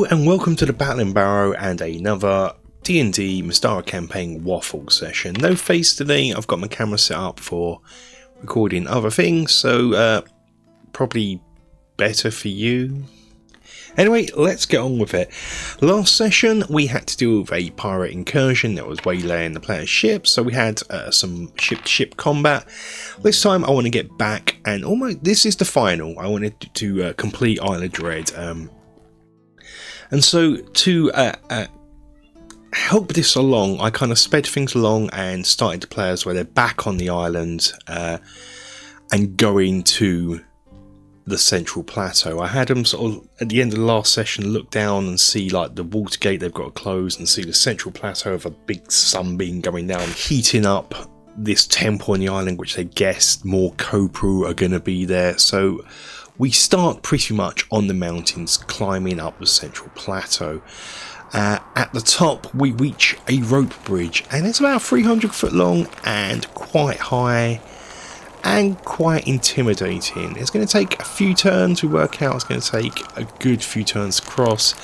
Hello and welcome to the Battling Barrow and another D&D Mystara campaign waffle session. No face today, I've got my camera set up for recording other things, so probably better for you. Anyway, let's get on with it. Last session we had to deal with a pirate incursion that was waylaying the player's ship, so we had some ship-to-ship combat. This time I want to get back and this is the final. I wanted to complete Isle of Dread. And so to help this along, I kind of sped things along and started to players where they're back on the island and going to the Central Plateau. I had them sort of at the end of the last session look down and see like the water gate they've got to close and see the Central Plateau of a big sunbeam going down, heating up this temple on the island, which they guessed more Kopru are going to be there. So we start pretty much on the mountains, climbing up the Central Plateau. At the top, we reach a rope bridge, and it's about 300 foot long and quite high and quite intimidating. It's going to take a few turns to work out. It's going to take a good few turns to cross.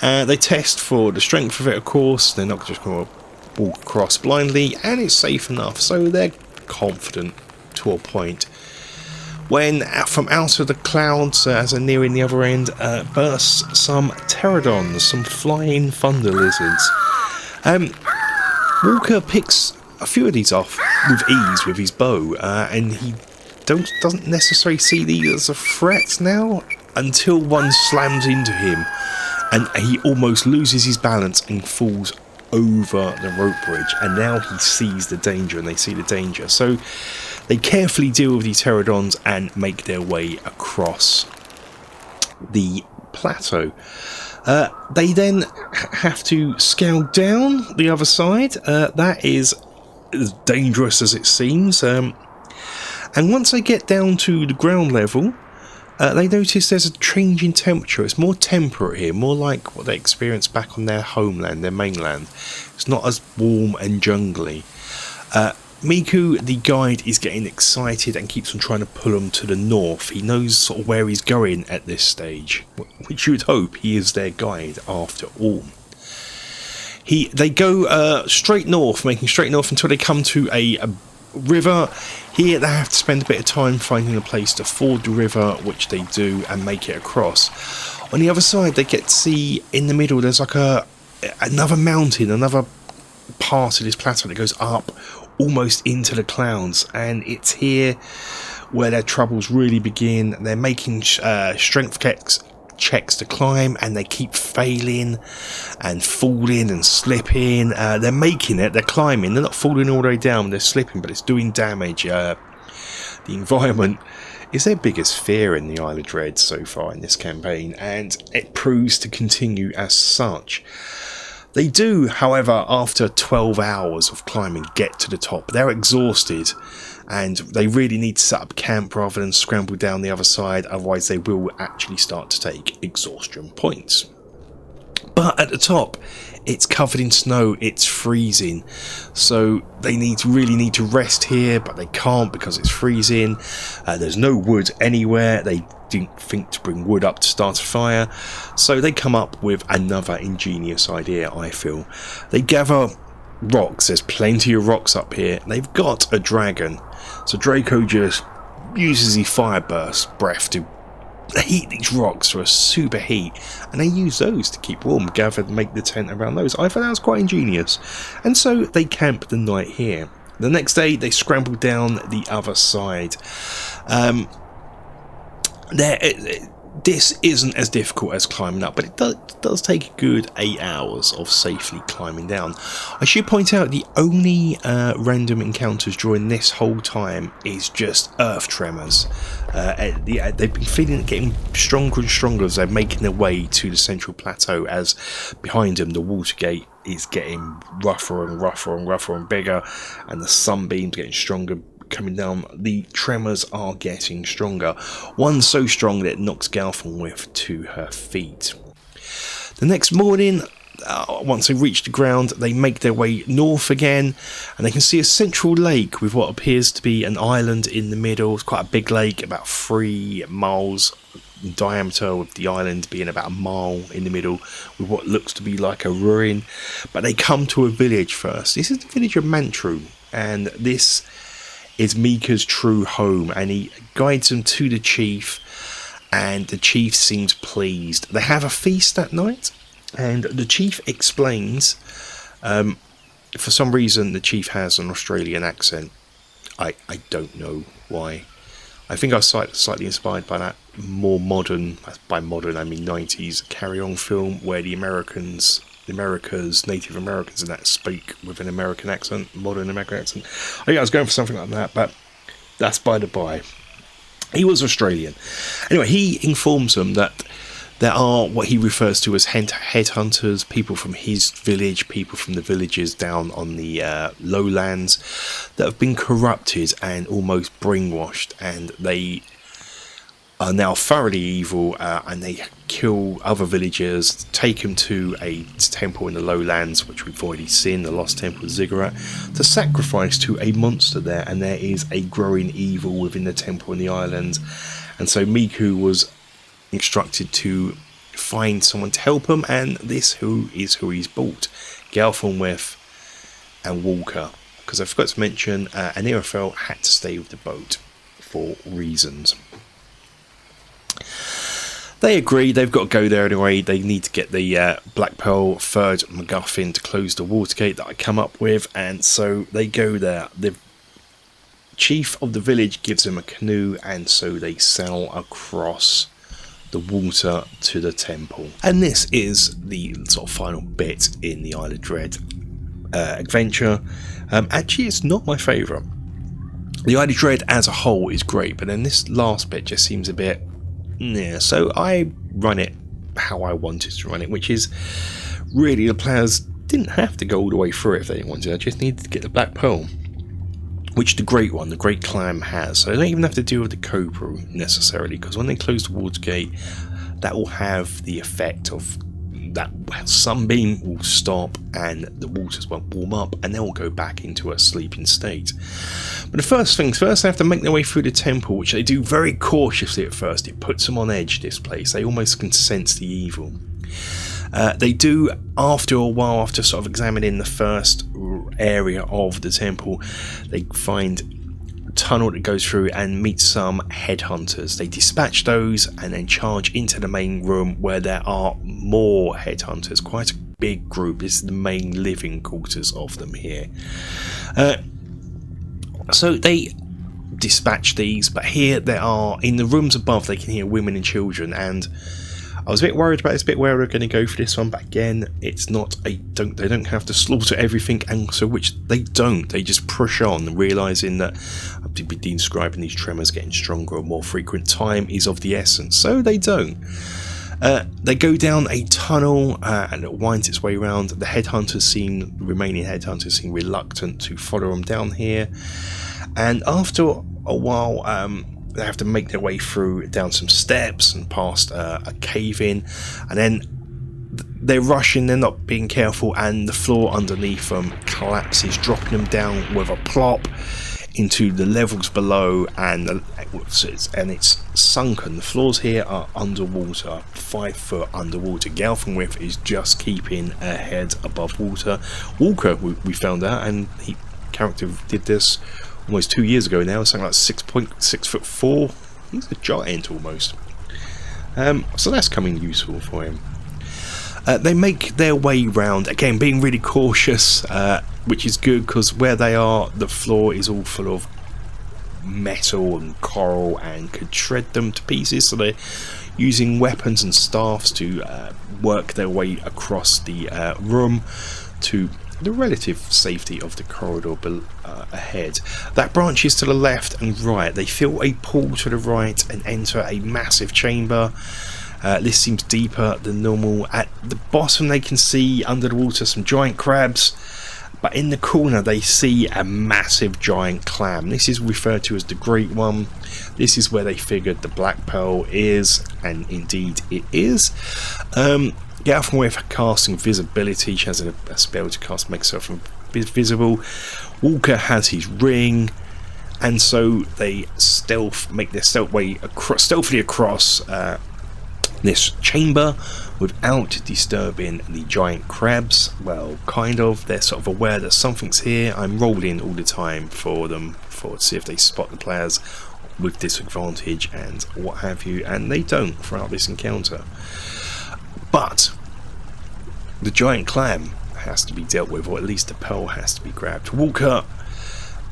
They test for the strength of it, of course. They're not just going to walk across blindly, and it's safe enough, so they're confident to a point. When from out of the clouds, as they're nearing the other end, bursts some pterodons, some flying thunder lizards. Walker picks a few of these off with ease with his bow, and he doesn't necessarily see these as a threat now until one slams into him, and he almost loses his balance and falls over the rope bridge. And now he sees the danger, and they see the danger. So they carefully deal with these pterodons and make their way across the plateau. They then have to scale down the other side. That is as dangerous as it seems. And once they get down to the ground level, they notice there's a change in temperature. It's more temperate here, more like what they experienced back on their homeland, their mainland. It's not as warm and jungly. Miku, the guide, is getting excited and keeps on trying to pull him to the north. He knows sort of where he's going at this stage, which you would hope. He is their guide after all. They go straight north, making straight north until they come to a river. Here they have to spend a bit of time finding a place to ford the river, which they do, and make it across. On the other side, they get to see in the middle there's like another mountain, another part of this plateau that goes up almost into the clouds, and it's here where their troubles really begin. They're making strength checks to climb, and they keep failing and falling and slipping. They're making it, they're climbing, they're not falling all the way down, they're slipping, but it's doing damage. The environment is their biggest fear in the Isle of Dread so far in this campaign, and it proves to continue as such. They do, however, after 12 hours of climbing, get to the top. They're exhausted, and they really need to set up camp rather than scramble down the other side, otherwise they will actually start to take exhaustion points. But at the top, it's covered in snow, it's freezing, so they really need to rest here, but they can't because it's freezing. There's no wood anywhere. They didn't think to bring wood up to start a fire, so they come up with another ingenious idea, I feel. They gather rocks. There's plenty of rocks up here. They've got a dragon, so Draco just uses his fire burst breath to heat these rocks for a super heat, and they use those to keep warm, gather and make the tent around those. I thought that was quite ingenious, and so they camp the night here. The next day they scramble down the other side. This isn't as difficult as climbing up, but it does take a good 8 hours of safely climbing down. I should point out the only random encounters during this whole time is just earth tremors. They've been feeling it getting stronger and stronger as they're making their way to the Central Plateau, as behind them the water gate is getting rougher and rougher and rougher and bigger, and the sunbeams getting stronger coming down. The tremors are getting stronger, one so strong that it knocks Galfenwith to her feet. The next morning, once they reach the ground, they make their way north again, and they can see a central lake with what appears to be an island in the middle. It's quite a big lake, about 3 miles in diameter, with the island being about a mile in the middle, with what looks to be like a ruin. But they come to a village first. This is the village of Mantru, and this is Mika's true home, and he guides them to the chief, and the chief seems pleased. They have a feast that night, and the chief explains, for some reason the chief has an Australian accent. I don't know why. I think I was slightly inspired by that more modern, by modern I mean 90s, Carry On film, where the Americans, Native Americans and that speak with an American accent, modern American accent. I think I was going for something like that, but that's by the by. He was Australian. Anyway, he informs them that there are what he refers to as headhunters, people from his village, people from the villages down on the lowlands that have been corrupted and almost brainwashed, and they are now thoroughly evil, and they kill other villagers, take them to a temple in the lowlands, which we've already seen, the lost temple of Ziggurat, to sacrifice to a monster there, and there is a growing evil within the temple in the island. And so Miku was instructed to find someone to help him, and this who he's bought, Galfenwith and Walker, because I forgot to mention Anirafel had to stay with the boat for reasons. They agree, they've got to go there anyway. They need to get the Black Pearl third MacGuffin to close the water gate that I come up with, and so they go there. The chief of the village gives them a canoe, and so they sail across the water to the temple. And this is the sort of final bit in the Isle of Dread adventure. Actually, it's not my favourite. The Isle of Dread as a whole is great, but then this last bit just seems a bit... yeah, so I run it how I wanted to run it, which is really the players didn't have to go all the way through it if they didn't want to. I just needed to get the Black Pearl, which the Great Clam has. So they don't even have to deal with the Cobra necessarily, because when they close the water gate, that will have the effect of that sunbeam will stop and the waters won't warm up, and then will go back into a sleeping state. But the first things first, they have to make their way through the temple, which they do very cautiously at first. It puts them on edge, this place. They almost can sense the evil. They do, after a while, after sort of examining the first area of the temple, they find a tunnel that goes through and meet some headhunters. They dispatch those and then charge into the main room, where there are more headhunters, quite a big group. This is the main living quarters of them here. So they dispatch these, but here they are in the rooms above. They can hear women and children, and I was a bit worried about this bit where we're going to go for this one, but again, it's not they don't have to slaughter everything, and so which they don't. They just push on, realizing that I've been describing these tremors getting stronger and more frequent. Time is of the essence, so they don't. They go down a tunnel and it winds its way around. The remaining headhunters seem reluctant to follow them down here, and after a while, they have to make their way through down some steps and past a cave in, and then they're rushing, they're not being careful, and the floor underneath them collapses, dropping them down with a plop into the levels below, and it's sunken. The floors here are underwater, 5 foot underwater. Galfenwith is just keeping a head above water. Walker, we found out, and character did this almost 2 years ago now, something like 6'4". He's a giant almost. So that's coming useful for him. They make their way round, again being really cautious, which is good, because where they are, the floor is all full of metal and coral and could shred them to pieces, so they're using weapons and staffs to work their way across the room to the relative safety of the corridor ahead. That branches to the left and right. They feel a pull to the right and enter a massive chamber. This seems deeper than normal. At the bottom they can see under the water some giant crabs, but in the corner they see a massive giant clam. This is referred to as the Great One. This is where they figured the Black Pearl is, and indeed it is. Galfenwith casting visibility. She has a spell to cast, make herself invisible. Walker has his ring, and so they make their stealthily across this chamber without disturbing the giant crabs. Well, kind of. They're sort of aware that something's here. I'm rolling all the time for them to see if they spot the players with disadvantage and what have you, and they don't throughout this encounter. But the giant clam has to be dealt with, or at least the pearl has to be grabbed. Walker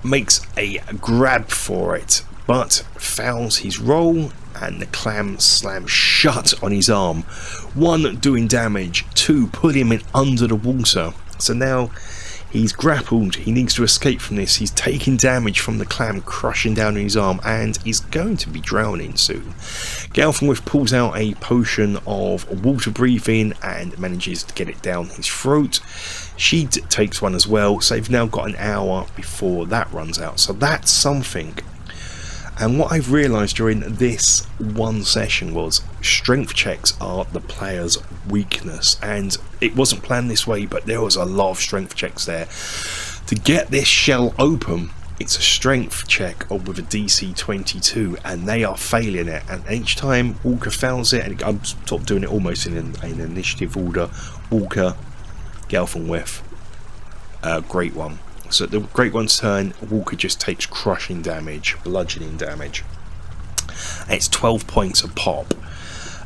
makes a grab for it, but fouls his roll, and the clam slams shut on his arm. 1, doing damage, 2, put him in under the water. So now he's grappled, he needs to escape from this. He's taking damage from the clam crushing down on his arm, and he's going to be drowning soon. Galfenwith pulls out a potion of water breathing and manages to get it down his throat. She takes one as well, so they've now got an hour before that runs out. So that's something. And what I've realised during this one session was strength checks are the player's weakness, and it wasn't planned this way, but there was a lot of strength checks there. To get this shell open, it's a strength check with a DC 22, and they are failing it, and each time Walker fails it, and I'm sort of doing it almost in an initiative order. Walker, Galfenwith, Great One. So the Great One's turn, Walker just takes crushing damage, bludgeoning damage. It's 12 points a pop,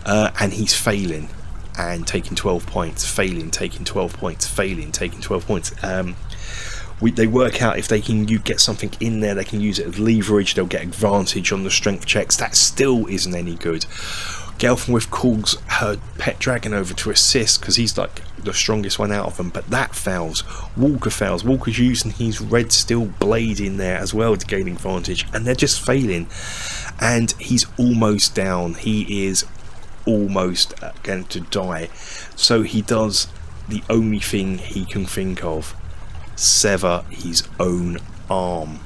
and he's failing and taking 12 points, failing, taking 12 points, failing, taking 12 points. They work out if they can get something in there, they can use it as leverage, they'll get advantage on the strength checks. That still isn't any good. Galfenwith calls her pet dragon over to assist because he's like the strongest one out of them, but that fails. Walker fails. Walker's using his red steel blade in there as well to gain advantage, and they're just failing. And he's almost down. He is almost going to die. So he does the only thing he can think of: sever his own arm.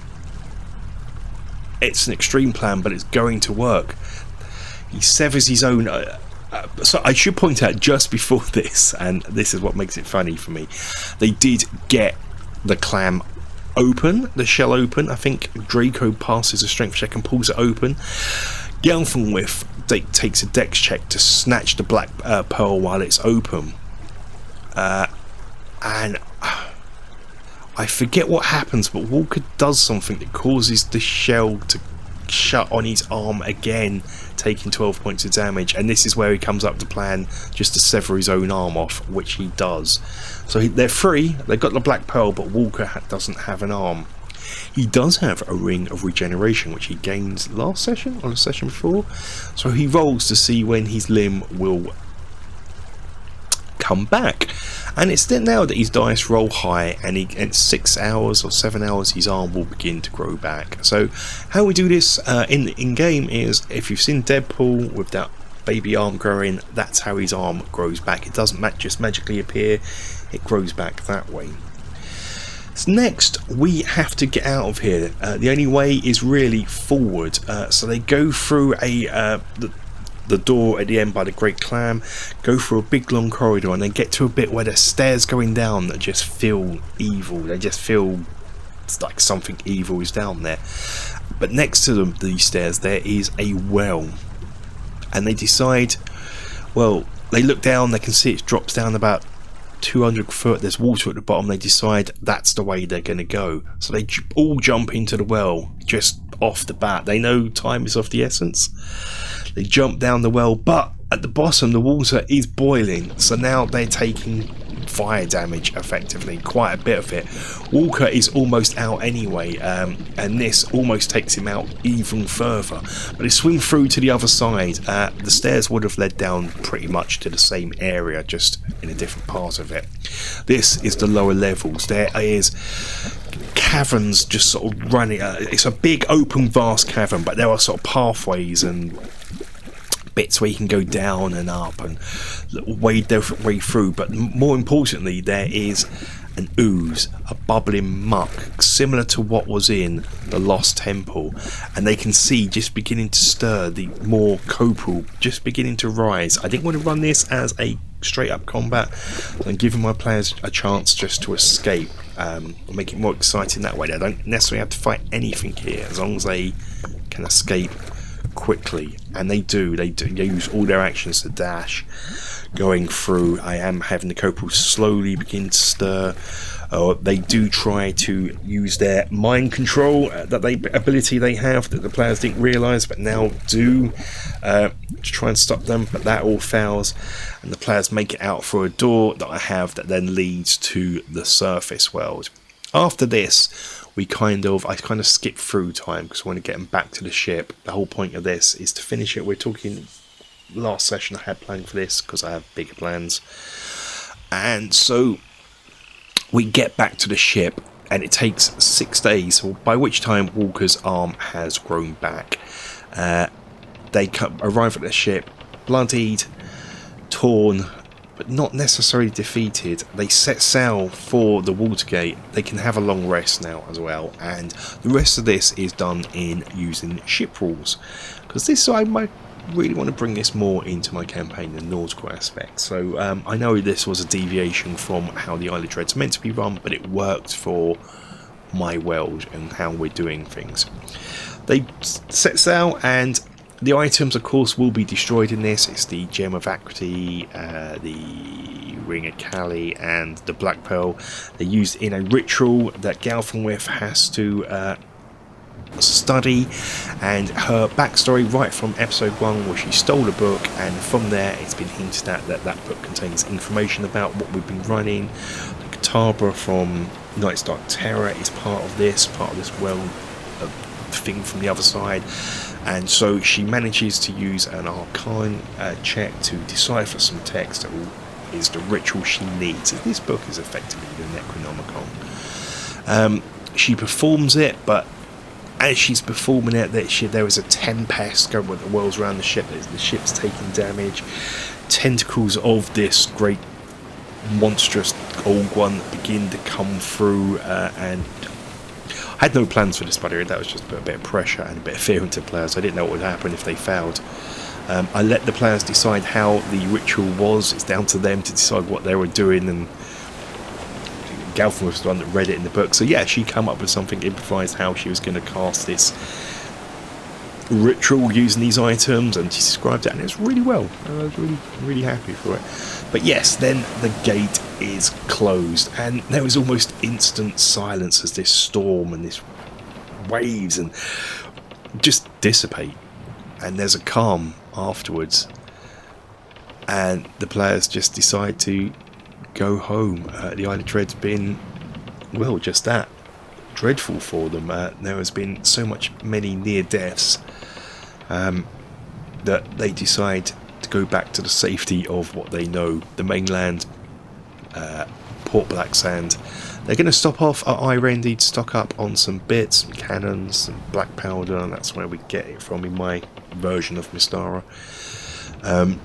It's an extreme plan, but it's going to work. He severs his own. So I should point out, just before this, and this is what makes it funny for me, they did get the clam open, the shell open. I think Draco passes a strength check and pulls it open. Galfenwith takes a dex check to snatch the black pearl while it's open, and I forget what happens, but Walker does something that causes the shell to shut on his arm again, taking 12 points of damage, and this is where he comes up to plan just to sever his own arm off, which he does. So they're free, they've got the black pearl, but Walker doesn't have an arm. He does have a ring of regeneration, which he gained last session or the session before, so he rolls to see when his limb will come back, and it's then now that his dice roll high, and in 6 hours or 7 hours his arm will begin to grow back. So how we do this in game is, if you've seen Deadpool with that baby arm growing, that's how his arm grows back. It doesn't just magically appear, it grows back that way. So next we have to get out of here. The only way is really forward, so they go through the door at the end by the Great Clam, go through a big long corridor, and they get to a bit where there's stairs going down that just feel evil. They just feel like something evil is down there. But next to them, these stairs, there is a well, and they decide, well, they look down, they can see it drops down about 200 foot, there's water at the bottom. They decide that's the way they're going to go, so they all jump into the well just off the bat. They know time is of the essence. They jump down the well, but at the bottom the water is boiling, so now they're taking fire damage, effectively, quite a bit of it. Walker is almost out anyway, and this almost takes him out even further, but they swing through to the other side. The stairs would have led down pretty much to the same area, just in a different part of it. This is the lower levels. There is caverns just sort of running. It's a big open vast cavern, but there are sort of pathways and bits where you can go down and up and wade their way through, but more importantly there is an ooze, a bubbling muck similar to what was in the Lost Temple, and they can see just beginning to stir, the more copal just beginning to rise. I didn't want to run this as a straight up combat and giving my players a chance just to escape, make it more exciting that way. They don't necessarily have to fight anything here, as long as they can escape quickly, and they use all their actions to dash, going through. I am having the corporal slowly begin to stir. They do try to use their mind control ability they have that the players didn't realise but now do, to try and stop them, but that all fails, and the players make it out for a door that I have that then leads to the surface world. After this, I kind of skip through time because I want to get them back to the ship. The whole point of this is to finish it. We're talking last session I had planned for this because I have bigger plans, and so we get back to the ship, and it takes 6 days, by which time Walker's arm has grown back. They arrive at the ship, bloodied, torn, but not necessarily defeated. They set sail for the Watergate. They can have a long rest now as well, and the rest of this is done in using ship rules, because this I might really want to bring this more into my campaign, the nautical aspect. So I know this was a deviation from how the Isle of Dread's meant to be run, but it worked for my world and how we're doing things. They set sail, and the items, of course, will be destroyed in this. It's the Gem of Acrity, the Ring of Cali, and the Black Pearl. They're used in a ritual that Galfenwith has to study, and her backstory right from episode 1, where she stole a book, and from there it's been hinted at that that book contains information about what we've been running. The Katabra from Night's Dark Terror is part of this world thing from the other side, and so she manages to use an arcane check to decipher some text that is the ritual she needs. This book is effectively the Necronomicon. She performs it, but as she's performing it, there is a tempest going with the whirls around the ship. The ship's taking damage. Tentacles of this great monstrous old one begin to come through, and I had no plans for this, by the way. That was just a bit of pressure and a bit of fear into players. I didn't know what would happen if they failed. I let the players decide how the ritual was. It's down to them to decide what they were doing, and Galfin was the one that read it in the book. So yeah, she came up with something, improvised how she was going to cast this ritual using these items, and she described it, and it was really well. I was really happy for it. But yes, then the gate is closed, and there was almost instant silence as this storm and this waves and just dissipate, and there's a calm afterwards, and the players just decide to go home. The Isle of Dread's been, well, just that, dreadful for them. There has been so many near deaths that they decide to go back to the safety of what they know, the mainland, Port Black Sand. They're going to stop off at Irendi to stock up on some bits, some cannons, some black powder, and that's where we get it from in my version of Mystara. And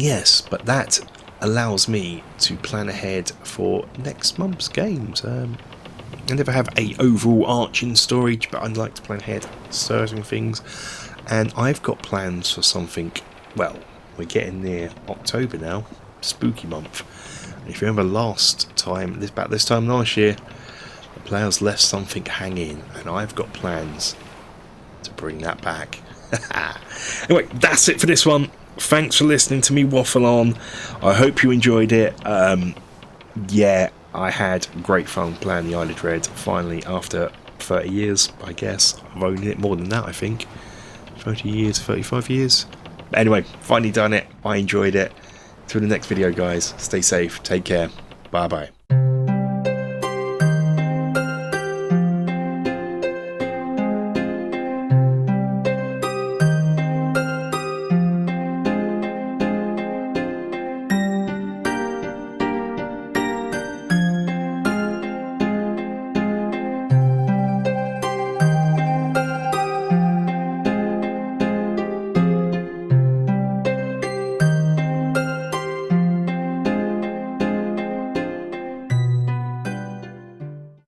yes, but that allows me to plan ahead for next month's games. I never have a overall arching story, but I'd like to plan ahead certain things, and I've got plans for something. Well, we're getting near October now, spooky month. And if you remember last time, about this time last year, the players left something hanging, and I've got plans to bring that back. Anyway, that's it for this one. Thanks for listening to me waffle on. I hope you enjoyed it. Yeah, I had great fun playing the Isle of Dread finally after 30 years, I guess. I've owned it more than that, I think. 30 years, 35 years. But anyway, finally done it. I enjoyed it. Till the next video, guys. Stay safe. Take care. Bye-bye.